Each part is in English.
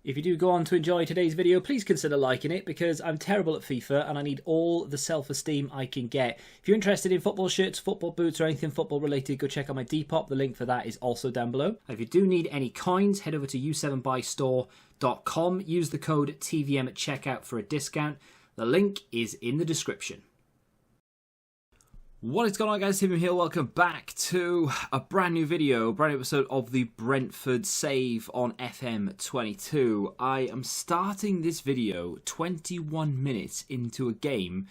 If you do go on to enjoy today's video, please consider liking it because I'm terrible at FIFA and I need all the self-esteem I can get. If you're interested in football shirts, football boots or anything football related, go check out my Depop. The link for that is also down below. If you do need any coins, head over to u7buystore.com. Use the code TVM at checkout for a discount. The link is in the description. What is going on, guys? Tim here. Welcome back to a brand new video, brand new episode of the Brentford save on FM22. I am starting this video 21 minutes into a game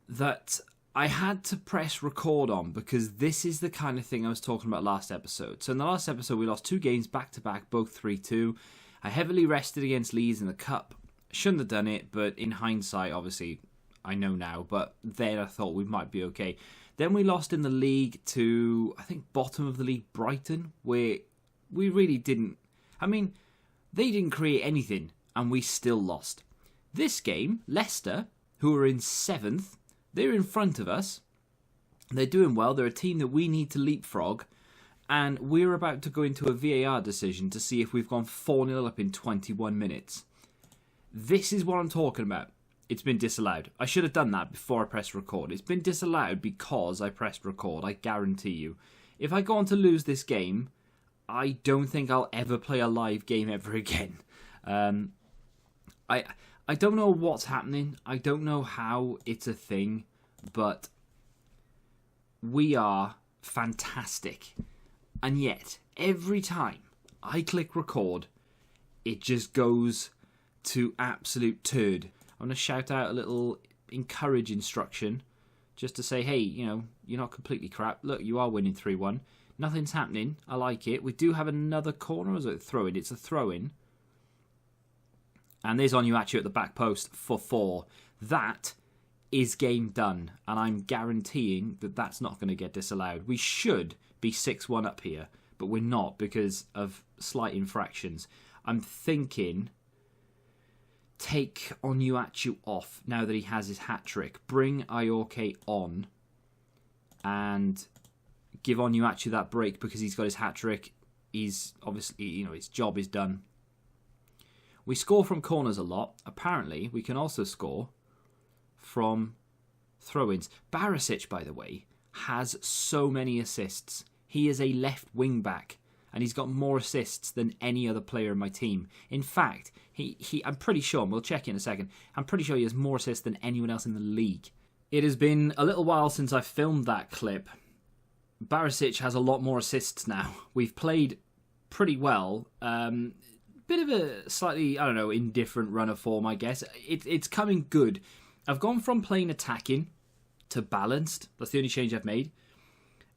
that I had to press record on because this is the kind of thing I was talking about last episode. So in the last episode, we lost two games back to back, both 3-2. I heavily rested against Leeds in the Cup. Shouldn't have done it, but in hindsight, obviously, I know now, but then I thought we might be okay. Then we lost in the league to, I think, bottom of the league, Brighton, where we really didn't... I mean, they didn't create anything, and we still lost. This game, Leicester, who are in 7th, they're in front of us. They're doing well. They're a team that we need to leapfrog, and we're about to go into a VAR decision to see if we've gone 4-0 up in 21 minutes. This is what I'm talking about. It's been disallowed. I should have done that before I pressed record. It's been disallowed because I pressed record, I guarantee you. If I go on to lose this game, I don't think I'll ever play a live game ever again. I don't know what's happening. I don't know how it's a thing, but we are fantastic. And yet, every time I click record, it just goes to absolute turd. I'm going to shout out a little encourage instruction just to say, hey, you know, you're not completely crap. Look, you are winning 3-1. Nothing's happening. I like it. We do have another corner. Or is it a throw-in? It's a throw-in. And there's Onuachu at the back post for 4. That is game done. And I'm guaranteeing that that's not going to get disallowed. We should be 6-1 up here, but we're not because of slight infractions. I'm thinking... take Onuachu off now that he has his hat-trick. Bring Ayorke on and give Onuachu that break because he's got his hat-trick. He's obviously, you know, his job is done. We score from corners a lot. Apparently, we can also score from throw-ins. Barisic, by the way, has so many assists. He is a left wing-back. And he's got more assists than any other player in my team. In fact, I'm pretty sure, and we'll check in a second, I'm pretty sure he has more assists than anyone else in the league. It has been a little while since I filmed that clip. Barisic has a lot more assists now. We've played pretty well. Bit of a slightly, I don't know, indifferent run of form, I guess. It's coming good. I've gone from playing attacking to balanced. That's the only change I've made.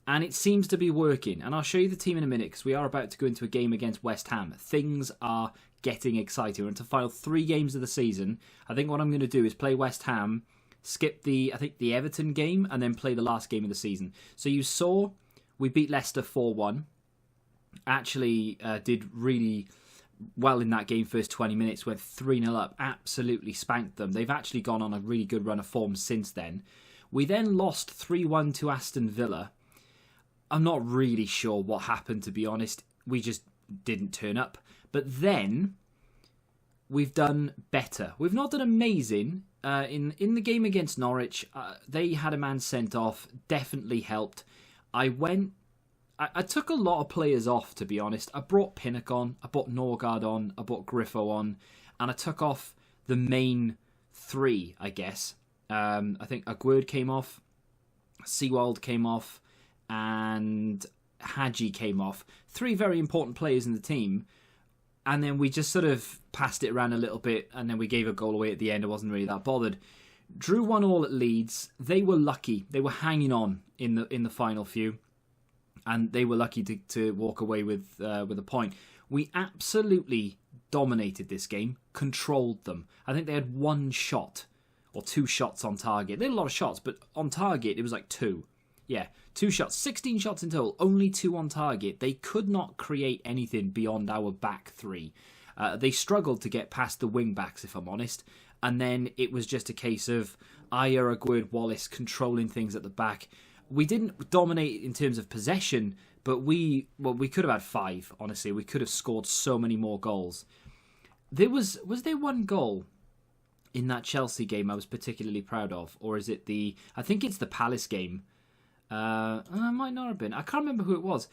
And it seems to be working. And I'll show you the team in a minute because we are about to go into a game against West Ham. Things are getting exciting. We're into the final 3 games of the season. I think what I'm going to do is play West Ham, skip the Everton game, and then play the last game of the season. So you saw we beat Leicester 4-1. Actually did really well in that game first 20 minutes. Went 3-0 up. Absolutely spanked them. They've actually gone on a really good run of form since then. We then lost 3-1 to Aston Villa. I'm not really sure what happened, to be honest. We just didn't turn up. But then we've done better. We've not done amazing. In the game against Norwich, they had a man sent off. Definitely helped. I took a lot of players off, to be honest. I brought Pinnock on. I brought Norgard on. I brought Griffo on. And I took off the main 3, I guess. I think Aguerd came off. Seawald came off. And Hadji came off. 3 very important players in the team. And then we just sort of passed it around a little bit. And then we gave a goal away at the end. I wasn't really that bothered. Drew 1-1 at Leeds. They were lucky. They were hanging on in the final few. And they were lucky to walk away with a point. We absolutely dominated this game. Controlled them. I think they had 1 shot. Or 2 shots on target. They had a lot of shots. But on target, it was like 2. Yeah, 2 shots, 16 shots in total, only 2 on target. They could not create anything beyond our back 3. They struggled to get past the wing backs, if I'm honest. And then it was just a case of Ayer, Aguerd, Wallace controlling things at the back. We didn't dominate in terms of possession, but we could have had 5, honestly. We could have scored so many more goals. Was there one goal in that Chelsea game I was particularly proud of? Or is it I think it's the Palace game. It might not have been. I can't remember who it was.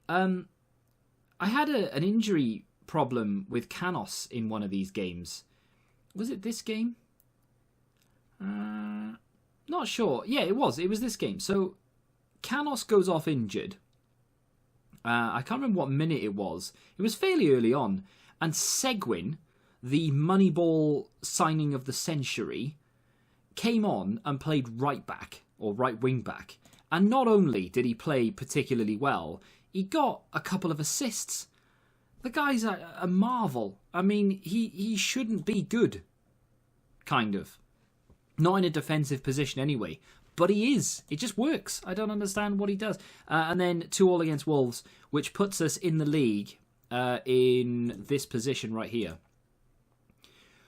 I had an injury problem with Canos in one of these games. Was it this game? Not sure. Yeah, it was. It was this game. So Canos goes off injured. I can't remember what minute it was. It was fairly early on. And Seguin, the Moneyball signing of the century, came on and played right back, or right wing back. And not only did he play particularly well, he got a couple of assists. The guy's a marvel. I mean, he shouldn't be good, kind of. Not in a defensive position anyway. But he is. It just works. I don't understand what he does. And then 2-2 against Wolves, which puts us in the league in this position right here.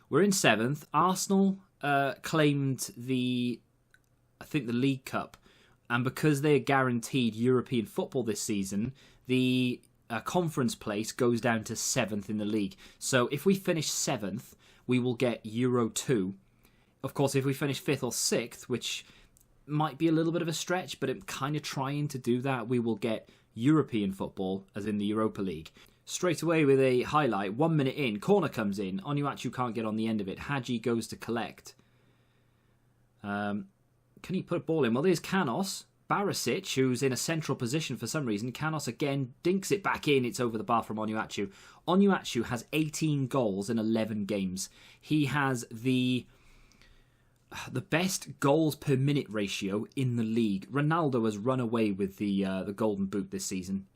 We're in 7th. Arsenal claimed the League Cup. And because they're guaranteed European football this season, the conference place goes down to 7th in the league. So if we finish 7th, we will get Euro 2. Of course, if we finish 5th or 6th, which might be a little bit of a stretch, but I'm kind of trying to do that, we will get European football, as in the Europa League. Straight away with a highlight, 1 minute in, corner comes in, Onuachu can't get on the end of it, Hadji goes to collect. Can he put a ball in? Well, there's Canos, Barisic, who's in a central position for some reason. Canos again dinks it back in, it's over the bar from Onuachu. Onuachu has 18 goals in 11 games. He has the best goals per minute ratio in the league. Ronaldo has run away with the Golden Boot this season.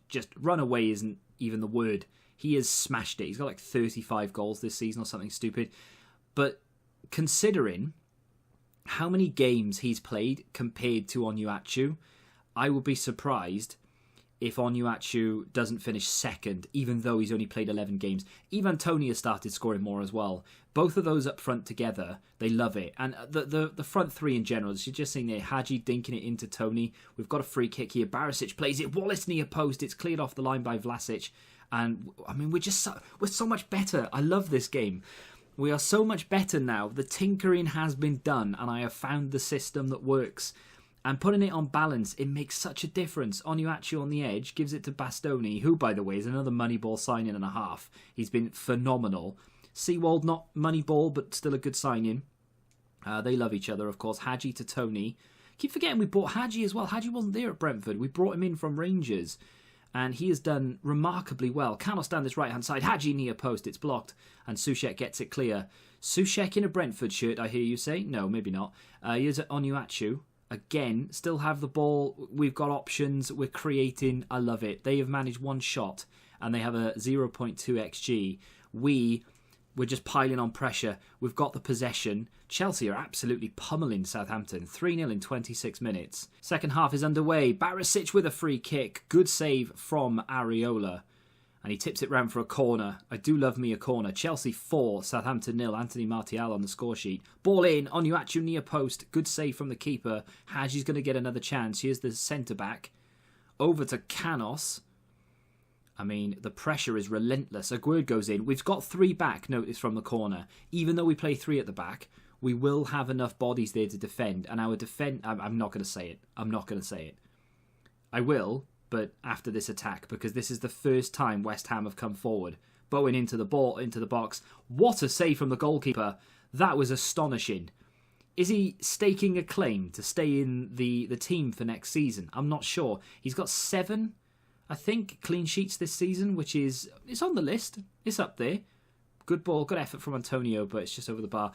Just run away isn't even the word. He has smashed it. He's got like 35 goals this season or something stupid. But considering how many games he's played compared to Onuachu, I would be surprised if Onuachu doesn't finish 2nd, even though he's only played 11 games. Ivan Toney has started scoring more as well. Both of those up front together, they love it. And the front three in general, as you're just seeing there, Hadji dinking it into Toney. We've got a free kick here. Barisic plays it. Wallace near post. It's cleared off the line by Vlasic. And, I mean, we're so much better. I love this game. We are so much better now. The tinkering has been done, and I have found the system that works. And putting it on balance, it makes such a difference. Onuachu on the edge gives it to Bastoni, who, by the way, is another Moneyball signing and a half. He's been phenomenal. Seawold, not Moneyball, but still a good signing. They love each other, of course. Hadji to Toney. Keep forgetting we bought Hadji as well. Hadji wasn't there at Brentford. We brought him in from Rangers. And he has done remarkably well. Canos down this right-hand side. Hadji near post. It's blocked. And Soucek gets it clear. Soucek in a Brentford shirt, I hear you say. No, maybe not. Here's Onuachu. Again, still have the ball. We've got options. We're creating. I love it. They have managed one shot and they have a 0.2 XG. We're just piling on pressure. We've got the possession. Chelsea are absolutely pummeling Southampton. 3-0 in 26 minutes. Second half is underway. Barisic with a free kick. Good save from Areola. And he tips it round for a corner. I do love me a corner. Chelsea 4, Southampton 0. Anthony Martial on the score sheet. Ball in. Onuachu near post. Good save from the keeper. Hadji's going to get another chance. Here's the centre-back. Over to Canos. I mean, the pressure is relentless. Aguerd goes in. We've got 3 back, notice, from the corner. Even though we play 3 at the back, we will have enough bodies there to defend. And our I'm not going to say it. I'm not going to say it. I will, but after this attack, because this is the first time West Ham have come forward. Bowen into the box. What a save from the goalkeeper. That was astonishing. Is he staking a claim to stay in the team for next season? I'm not sure. He's got 7, I think, clean sheets this season, which is... It's on the list. It's up there. Good ball, good effort from Antonio, but it's just over the bar.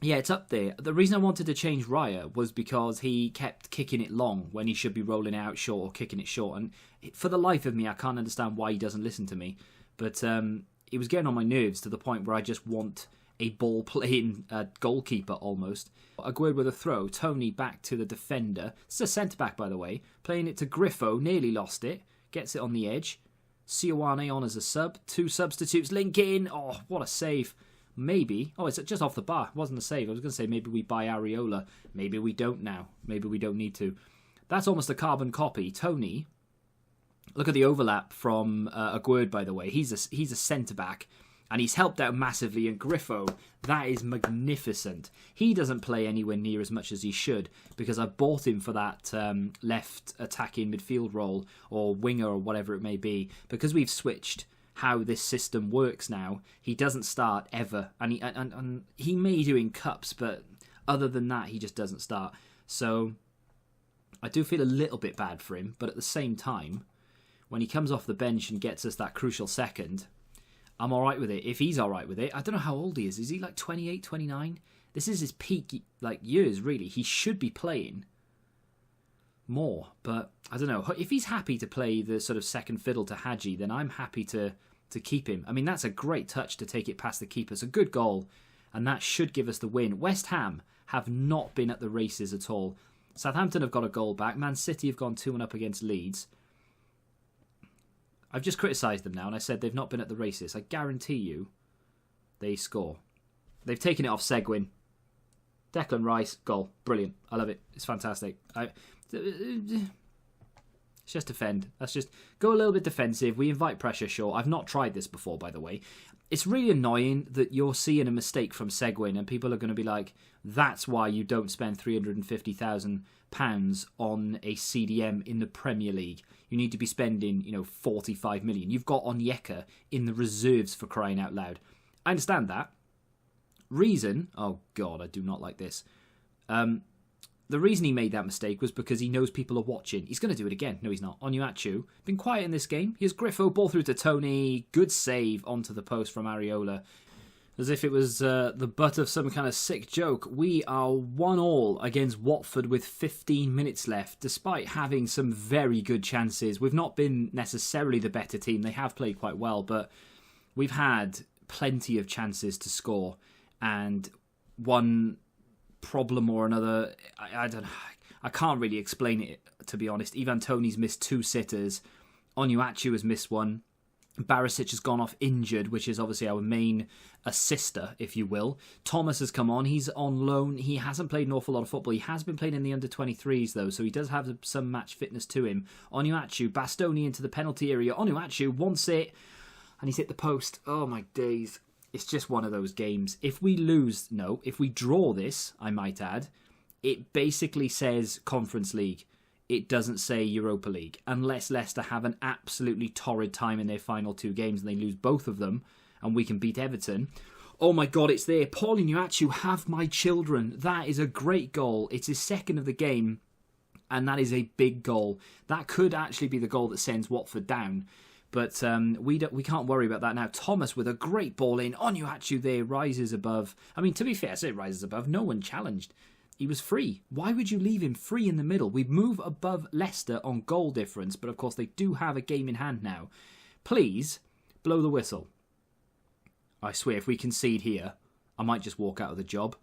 Yeah, it's up there. The reason I wanted to change Raya was because he kept kicking it long when he should be rolling it out short or kicking it short. And for the life of me, I can't understand why he doesn't listen to me. But it was getting on my nerves to the point where I just want a ball-playing goalkeeper almost. Aguerd with a throw. Toney back to the defender. This is a centre-back, by the way. Playing it to Griffo. Nearly lost it. Gets it on the edge. Sioane on as a sub. 2 substitutes. Link in. Oh, what a save. Maybe. Oh, it's just off the bar. It wasn't a save. I was going to say maybe we buy Areola. Maybe we don't now. Maybe we don't need to. That's almost a carbon copy. Toney Look at the overlap from Aguerd, by the way. He's a centre-back, and he's helped out massively. And Griffo, that is magnificent. He doesn't play anywhere near as much as he should, because I bought him for that left attacking midfield role, or winger, or whatever it may be. Because we've switched how this system works now, he doesn't start ever. And he may do in cups, but other than that, he just doesn't start. So I do feel a little bit bad for him, but at the same time, when he comes off the bench and gets us that crucial second, I'm all right with it. If he's all right with it, I don't know how old he is. Is he like 28, 29? This is his peak years, really. He should be playing more, but I don't know. If he's happy to play the sort of second fiddle to Hadji, then I'm happy to keep him. I mean, that's a great touch to take it past the keeper. It's a good goal, and that should give us the win. West Ham have not been at the races at all. Southampton have got a goal back. Man City have gone 2-1 up against Leeds. I've just criticised them now, and I said they've not been at the races. I guarantee you they score. They've taken it off Seguin. Declan Rice, goal. Brilliant. I love it. It's fantastic. It's just defend. Let's just go a little bit defensive. We invite pressure, sure. I've not tried this before, by the way. It's really annoying that you're seeing a mistake from Seguin, and people are going to be like, that's why you don't spend £350,000 on a CDM in the Premier League. You need to be spending, 45 million. You've got Onyeka in the reserves, for crying out loud. I understand that. Reason, oh God, I do not like this. The reason he made that mistake was because he knows people are watching. He's going to do it again. No, he's not. Onuachu, been quiet in this game. Here's Griffo, ball through to Tony. Good save onto the post from Areola. As if it was the butt of some kind of sick joke. We are 1-1 against Watford with 15 minutes left, despite having some very good chances. We've not been necessarily the better team. They have played quite well, but we've had plenty of chances to score. And one problem or another, I don't know. I can't really explain it, to be honest. Ivan Toney's missed 2 sitters. Onuachu has missed one. Barisic has gone off injured, which is obviously our main assister, if you will. Thomas has come on. He's on loan. He hasn't played an awful lot of football. He has been playing in the under-23s, though, so he does have some match fitness to him. Onuachu, Bastoni into the penalty area. Onuachu wants it, and he's hit the post. Oh, my days. It's just one of those games. If we draw this, I might add, it basically says Conference League. It doesn't say Europa League, unless Leicester have an absolutely torrid time in their final 2 games and they lose both of them, and we can beat Everton. Oh my God, it's there. Paul Inuachu, have my children. That is a great goal. It's his second of the game, and that is a big goal. That could actually be the goal that sends Watford down. But we can't worry about that now. Thomas with a great ball in. Onuachu there rises above. I mean, to be fair, I say it rises above. No one challenged. He was free. Why would you leave him free in the middle? We move above Leicester on goal difference, but of course they do have a game in hand now. Please, blow the whistle. I swear, if we concede here, I might just walk out of the job.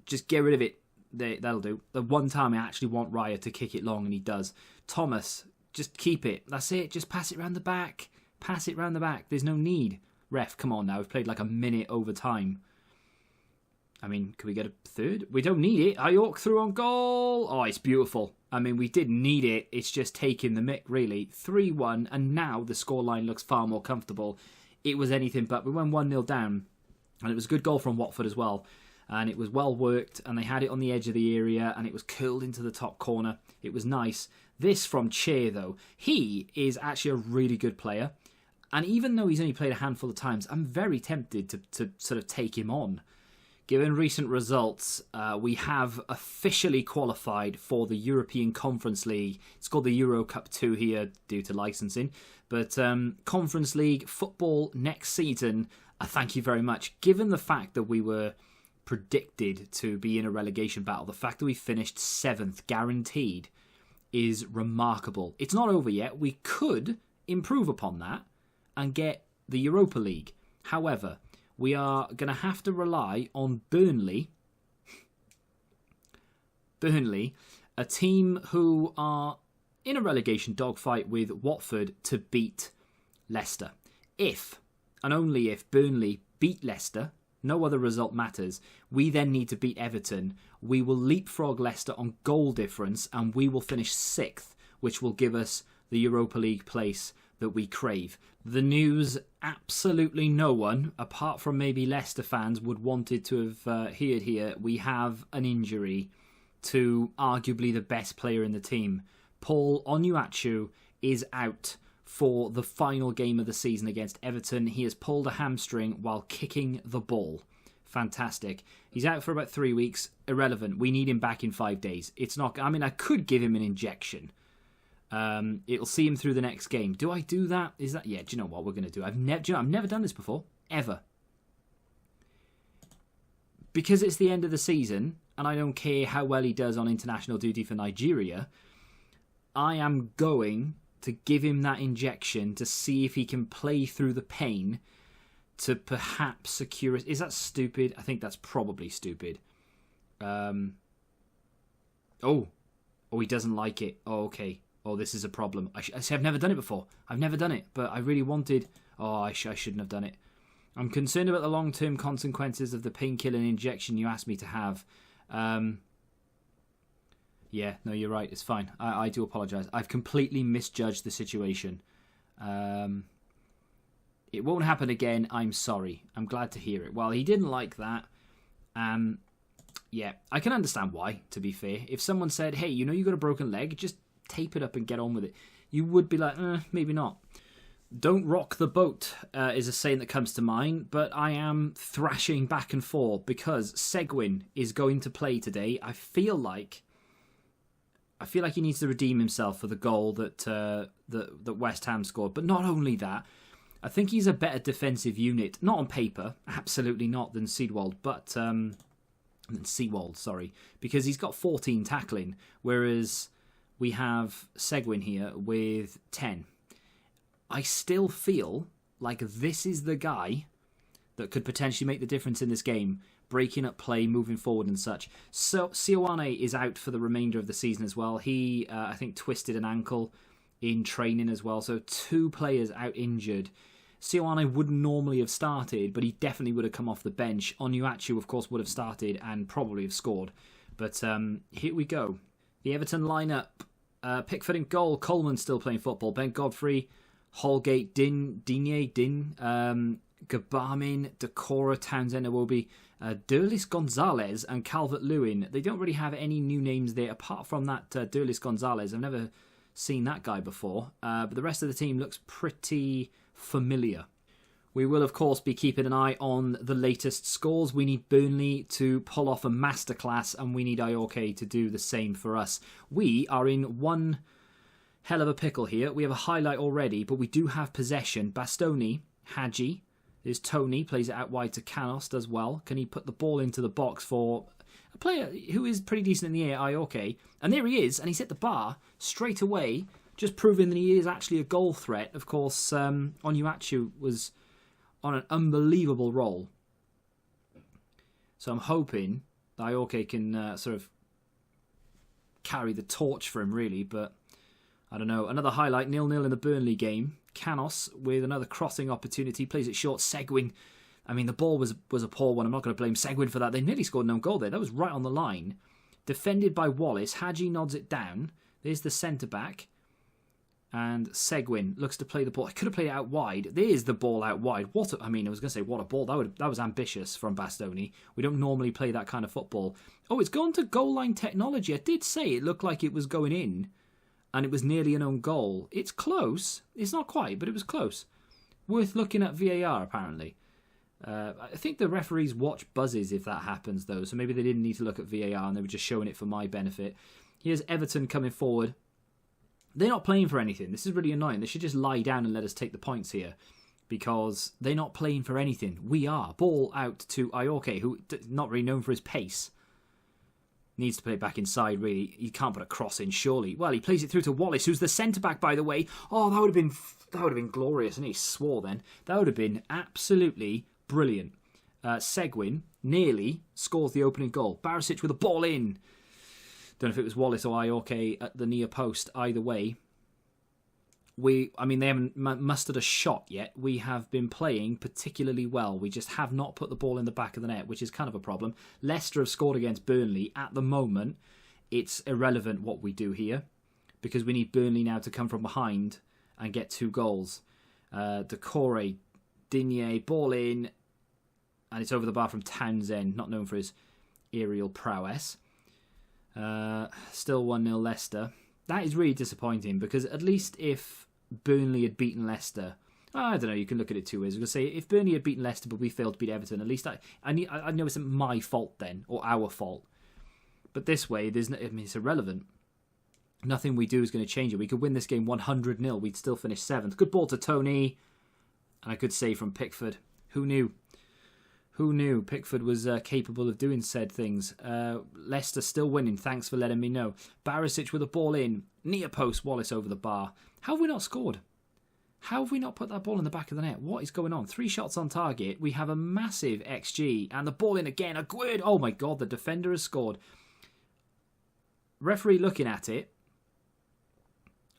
Just get rid of it. That'll do. The one time I actually want Raya to kick it long, and he does. Thomas, just keep it. That's it. Just pass it round the back. Pass it round the back. There's no need. Ref, come on now. We've played like a minute over time. I mean, can we get a third? We don't need it. Ayork through on goal. Oh, it's beautiful. I mean, we didn't need it. It's just taking the mick, really. 3-1, and now the scoreline looks far more comfortable. It was anything but. We went 1-0 down, and it was a good goal from Watford as well. And it was well worked, and they had it on the edge of the area, and it was curled into the top corner. It was nice. This from Che, though. He is actually a really good player. And even though he's only played a handful of times, I'm very tempted to sort of take him on. Given recent results, we have officially qualified for the European Conference League. It's called the Euro Cup 2 here due to licensing. But Conference League football next season, thank you very much. Given the fact that we were predicted to be in a relegation battle, the fact that we finished 7th guaranteed is remarkable. It's not over yet. We could improve upon that and get the Europa League. However, we are going to have to rely on Burnley, a team who are in a relegation dogfight with Watford to beat Leicester. If, and only if, Burnley beat Leicester, no other result matters, we then need to beat Everton. We will leapfrog Leicester on goal difference, and we will finish 6th, which will give us the Europa League place that we crave. The news absolutely no one, apart from maybe Leicester fans, would wanted to have heard here. We have an injury to arguably the best player in the team. Paul Onuachu is out for the final game of the season against Everton. He has pulled a hamstring while kicking the ball. Fantastic. He's out for about 3 weeks. Irrelevant. We need him back in 5 days. It's not. I mean, I could give him an injection. It'll see him through the next game. Do I do that? Is that? Yeah. Do you know what we're going to do? I've never done this before, ever. Because it's the end of the season, and I don't care how well he does on international duty for Nigeria. I am going to give him that injection to see if he can play through the pain to perhaps secure it. Is that stupid? I think that's probably stupid. Oh, he doesn't like it. Oh, okay. Oh, this is a problem. I say I've never done it before. I've never done it, but I really wanted... Oh, I shouldn't have done it. I'm concerned about the long-term consequences of the painkiller injection you asked me to have. Yeah, no, you're right. It's fine. I do apologise. I've completely misjudged the situation. It won't happen again. I'm sorry. I'm glad to hear it. Well, he didn't like that. Yeah, I can understand why, to be fair. If someone said, hey, you know you got a broken leg, just tape it up and get on with it. You would be like, maybe not. Don't rock the boat is a saying that comes to mind, but I am thrashing back and forth because Seguin is going to play today. I feel like he needs to redeem himself for the goal that West Ham scored. But not only that, I think he's a better defensive unit, not on paper, absolutely not, than Seedwald, but because he's got 14 tackling, whereas we have Seguin here with 10. I still feel like this is the guy that could potentially make the difference in this game, breaking up play, moving forward and such. So Sioane is out for the remainder of the season as well. He, I think, twisted an ankle in training as well. So 2 players out injured. Sioane wouldn't normally have started, but he definitely would have come off the bench. Onuachu, of course, would have started and probably have scored. But here we go. The Everton lineup. Pickford in goal. Coleman still playing football. Ben Godfrey, Holgate, Digne, Gabarmin, Decorah, Townsend, Iwobi, Derlis Gonzalez and Calvert-Lewin. They don't really have any new names there apart from that Derlis Gonzalez. I've never seen that guy before. But the rest of the team looks pretty familiar. We will, of course, be keeping an eye on the latest scores. We need Burnley to pull off a masterclass, and we need Ayoke to do the same for us. We are in one hell of a pickle here. We have a highlight already, but we do have possession. Bastoni, Hadji, there's Tony, plays it out wide to Canos, does well. Can he put the ball into the box for a player who is pretty decent in the air, Ayoke? And there he is, and he's hit the bar straight away, just proving that he is actually a goal threat. Of course, Onuachu was on an unbelievable roll. So I'm hoping that Ayoke can sort of carry the torch for him, really, but I don't know. Another highlight, 0-0 in the Burnley game. Canos with another crossing opportunity, plays it short. Seguin, I mean, the ball was a poor one. I'm not going to blame Seguin for that. They nearly scored an own goal there. That was right on the line. Defended by Wallace. Hadji nods it down. There's the centre-back. And Seguin looks to play the ball. I could have played it out wide. There's the ball out wide. I was going to say, what a ball. That was ambitious from Bastoni. We don't normally play that kind of football. Oh, it's gone to goal line technology. I did say it looked like it was going in. And it was nearly an own goal. It's close. It's not quite, but it was close. Worth looking at VAR, apparently. I think the referees watch buzzes if that happens, though. So maybe they didn't need to look at VAR and they were just showing it for my benefit. Here's Everton coming forward. They're not playing for anything. This is really annoying. They should just lie down and let us take the points here. Because they're not playing for anything. We are. Ball out to Ayoke, who not really known for his pace. Needs to play it back inside, really. He can't put a cross in, surely. Well, he plays it through to Wallace, who's the centre-back, by the way. Oh, that would have been glorious. And he swore then. That would have been absolutely brilliant. Seguin nearly scores the opening goal. Barisic with a ball in. Don't know if it was Wallace or Ayoke at the near post. Either way, they haven't mustered a shot yet. We have been playing particularly well. We just have not put the ball in the back of the net, which is kind of a problem. Leicester have scored against Burnley. At the moment, it's irrelevant what we do here because we need Burnley now to come from behind and get 2 goals. Decore, Digne, ball in, and it's over the bar from Townsend, not known for his aerial prowess. Still 1-0 Leicester. That is really disappointing, because at least if Burnley had beaten Leicester, I don't know, you can look at it 2 ways. I was going to say, if Burnley had beaten Leicester but we failed to beat Everton, at least I know it's my fault then, or our fault. But this way, it's irrelevant. Nothing we do is going to change it. We could win this game 100-0. We'd still finish 7th. Good ball to Tony. And a good save from Pickford. Who knew? Who knew Pickford was capable of doing said things? Leicester still winning. Thanks for letting me know. Barisic with a ball in. Near post. Wallace over the bar. How have we not scored? How have we not put that ball in the back of the net? What is going on? 3 shots on target. We have a massive XG. And the ball in again. Aguerd. Oh my God, the defender has scored. Referee looking at it.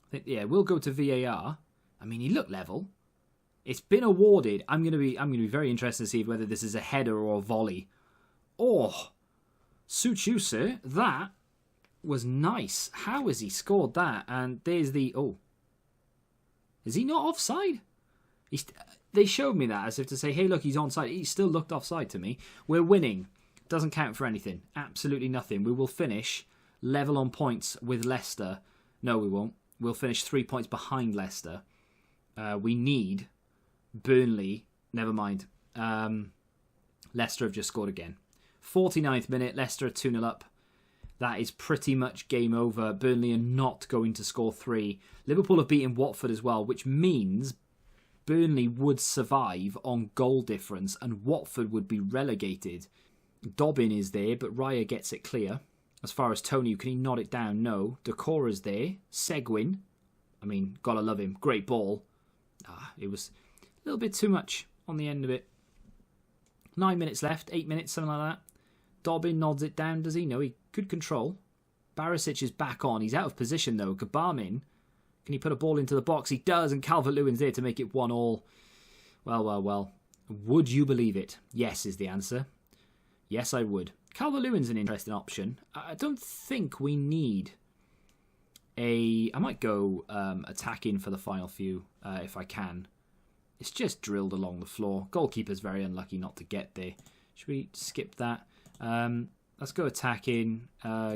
I think, yeah, we'll go to VAR. I mean, he looked level. It's been awarded. I'm going to be very interested to see whether this is a header or a volley. Oh, suits you, sir. That was nice. How has he scored that? And there's the... Oh. Is he not offside? They showed me that as if to say, hey, look, he's onside. He still looked offside to me. We're winning. Doesn't count for anything. Absolutely nothing. We will finish level on points with Leicester. No, we won't. We'll finish 3 points behind Leicester. We need Burnley. Never mind. Leicester have just scored again. 49th minute. Leicester are 2-0 up. That is pretty much game over. Burnley are not going to score 3. Liverpool have beaten Watford as well, which means Burnley would survive on goal difference and Watford would be relegated. Dobbin is there, but Raya gets it clear. As far as Tony, can he nod it down? No. Decora's there. Seguin. I mean, gotta love him. Great ball. It was a little bit too much on the end of it. 9 minutes left. 8 minutes, something like that. Dobbin nods it down, does he? No, he could control. Barisic is back on. He's out of position, though. Gabarmin. Can he put a ball into the box? He does, and Calvert-Lewin's there to make it 1-1. Well. Would you believe it? Yes is the answer. Yes, I would. Calvert-Lewin's an interesting option. I don't think we need I might go attacking for the final few, if I can. It's just drilled along the floor. Goalkeeper's very unlucky not to get there. Should we skip that? Let's go attacking.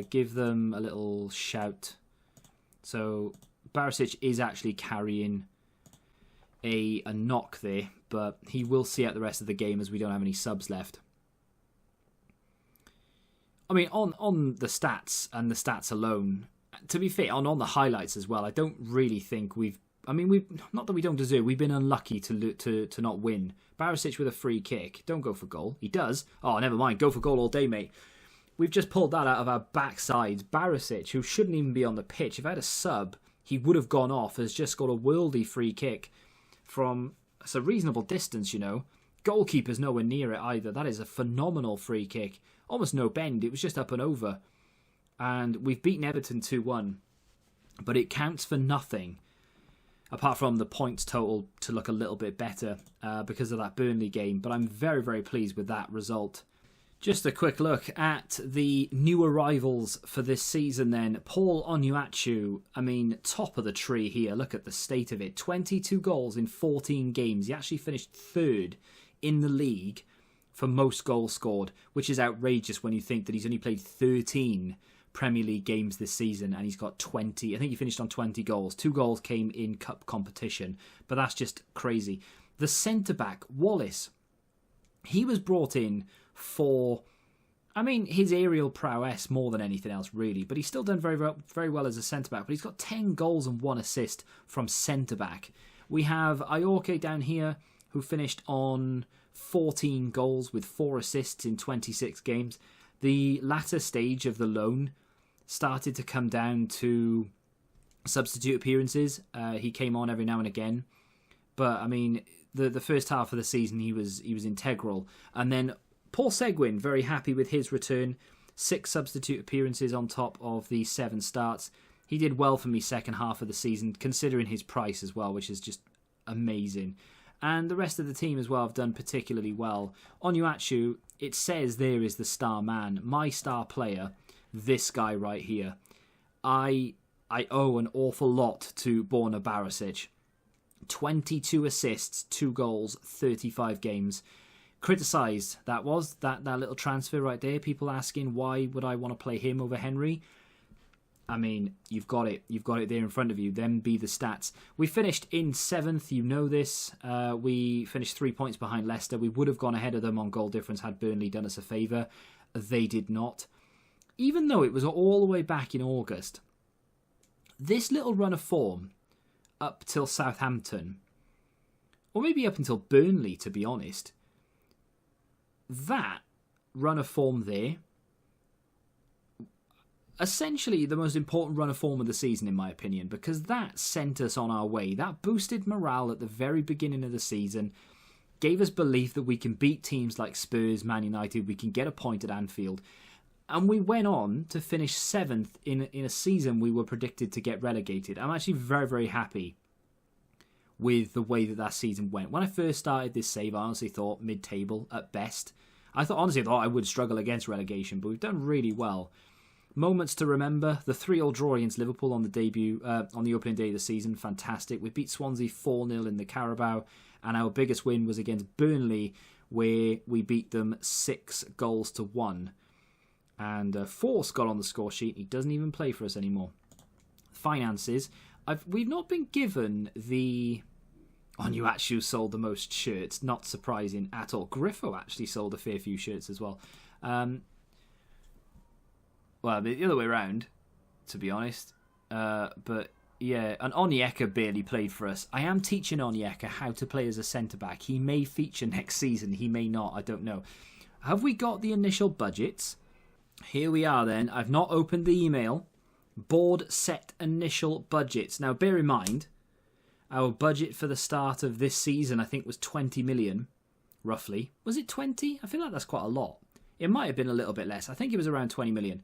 Give them a little shout. So Barisic is actually carrying a knock there, but he will see out the rest of the game as we don't have any subs left. I mean, on the stats and the stats alone, to be fair, on the highlights as well, I don't really think we've not that we don't deserve. We've been unlucky to not win. Barisic with a free kick. Don't go for goal. He does. Oh, never mind. Go for goal all day, mate. We've just pulled that out of our backsides. Barisic, who shouldn't even be on the pitch. If I had a sub, he would have gone off. Has just got a worldy free kick from it's a reasonable distance, you know. Goalkeeper's nowhere near it either. That is a phenomenal free kick. Almost no bend. It was just up and over. And we've beaten Everton 2-1. But it counts for nothing. Apart from the points total to look a little bit better because of that Burnley game. But I'm very, very pleased with that result. Just a quick look at the new arrivals for this season then. Paul Onuachu, I mean, top of the tree here. Look at the state of it. 22 goals in 14 games. He actually finished 3rd in the league for most goals scored, which is outrageous when you think that he's only played 13 Premier League games this season and he's got 20. I think he finished on 20 goals. 2 goals came in cup competition, but that's just crazy. The centre-back, Wallace, he was brought in for, I mean, his aerial prowess more than anything else, really. But he's still done very well as a centre-back. But he's got 10 goals and 1 assist from centre-back. We have Iorke down here, who finished on 14 goals with 4 assists in 26 games. The latter stage of the loan started to come down to substitute appearances. He came on every now and again. But, I mean, the first half of the season, he was integral. And then Paul Seguin, very happy with his return. 6 substitute appearances on top of the 7 starts. He did well for me second half of the season, considering his price as well, which is just amazing. And the rest of the team as well have done particularly well. Onuachu, it says there is the star man. My star player, this guy right here. I I owe an awful lot to Borna Barisic. 22 assists, 2 goals, 35 games. Criticised that little transfer right there. People asking why would I want to play him over Henry. I mean, you've got it there in front of you. Them be the stats. We finished in 7th, you know this. We finished 3 points behind Leicester. We would have gone ahead of them on goal difference had Burnley done us a favour. They did not. Even though it was all the way back in August, this little run of form up till Southampton, or maybe up until Burnley, to be honest, that run of form there, essentially the most important run of form of the season, in my opinion, because that sent us on our way. That boosted morale at the very beginning of the season, gave us belief that we can beat teams like Spurs, Man United, we can get a point at Anfield. And we went on to finish 7th in a season we were predicted to get relegated. I'm actually very, very happy with the way that season went. When I first started this save, I honestly thought mid-table at best. I thought I would struggle against relegation, but we've done really well. Moments to remember: the 3-3 draw against Liverpool on the opening day of the season, fantastic. We beat Swansea 4-0 in the Carabao, and our biggest win was against Burnley, where we beat them 6-1. And Force got on the score sheet. He doesn't even play for us anymore. Finances. We've not been given the... Onuachu sold the most shirts. Not surprising at all. Griffo actually sold a fair few shirts as well. Well, the other way around, to be honest. But yeah, and Onyeka barely played for us. I am teaching Onyeka how to play as a centre-back. He may feature next season. He may not. I don't know. Have we got the initial budgets? Here we are then. I've not opened the email. Board set initial budgets. Now bear in mind, our budget for the start of this season I think was 20 million, roughly. Was it 20? I feel like that's quite a lot. It might have been a little bit less. I think it was around 20 million.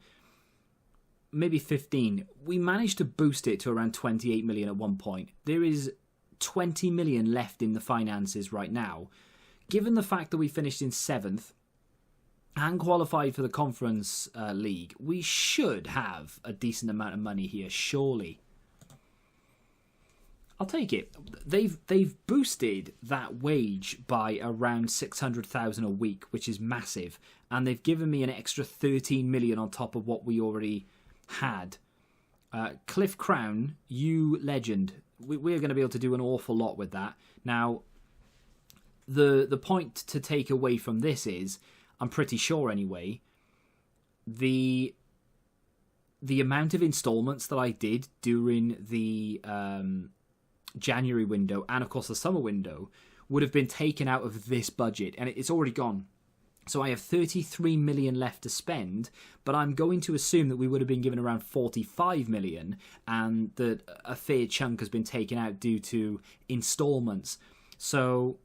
Maybe 15. We managed to boost it to around 28 million at one point. There is 20 million left in the finances right now. Given the fact that we finished in 7th, and qualified for the Conference League, we should have a decent amount of money here, surely. I'll take it. They've boosted that wage by around 600,000 a week, which is massive, and they've given me an extra 13 million on top of what we already had. Cliff Crown, you legend. We're going to be able to do an awful lot with that. Now, the point to take away from this is, I'm pretty sure anyway, the amount of installments that I did during the January window and of course the summer window would have been taken out of this budget, and it's already gone. So I have 33 million left to spend, but I'm going to assume that we would have been given around 45 million and that a fair chunk has been taken out due to installments. So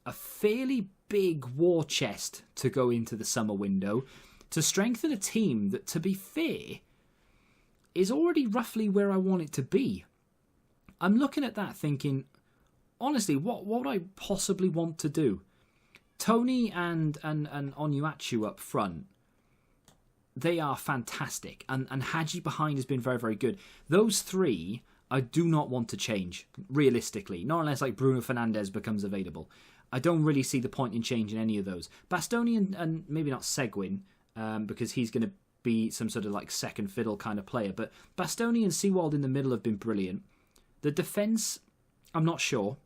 a fairly big war chest to go into the summer window to strengthen a team that, to be fair, is already roughly where I want it to be. I'm looking at that thinking, honestly, what would I possibly want to do? Tony and Onuachu up front, they are fantastic. And Hadji behind has been very, very good. Those three, I do not want to change, realistically. Not unless like Bruno Fernandes becomes available. I don't really see the point in changing any of those. Bastoni and maybe not Seguin, because he's going to be some sort of like second fiddle kind of player. But Bastoni and Seawald in the middle have been brilliant. The defence, I'm not sure.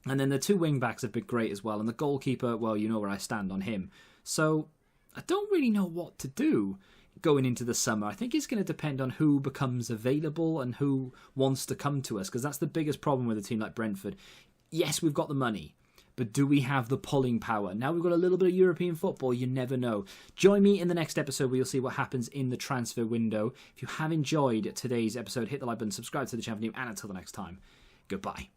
And then the two wing-backs have been great as well. And the goalkeeper, well, you know where I stand on him. So I don't really know what to do going into the summer. I think it's going to depend on who becomes available and who wants to come to us, because that's the biggest problem with a team like Brentford. Yes, we've got the money, but do we have the pulling power? Now we've got a little bit of European football, you never know. Join me in the next episode where you'll see what happens in the transfer window. If you have enjoyed today's episode, hit the like button, subscribe to the channel, and until the next time, goodbye.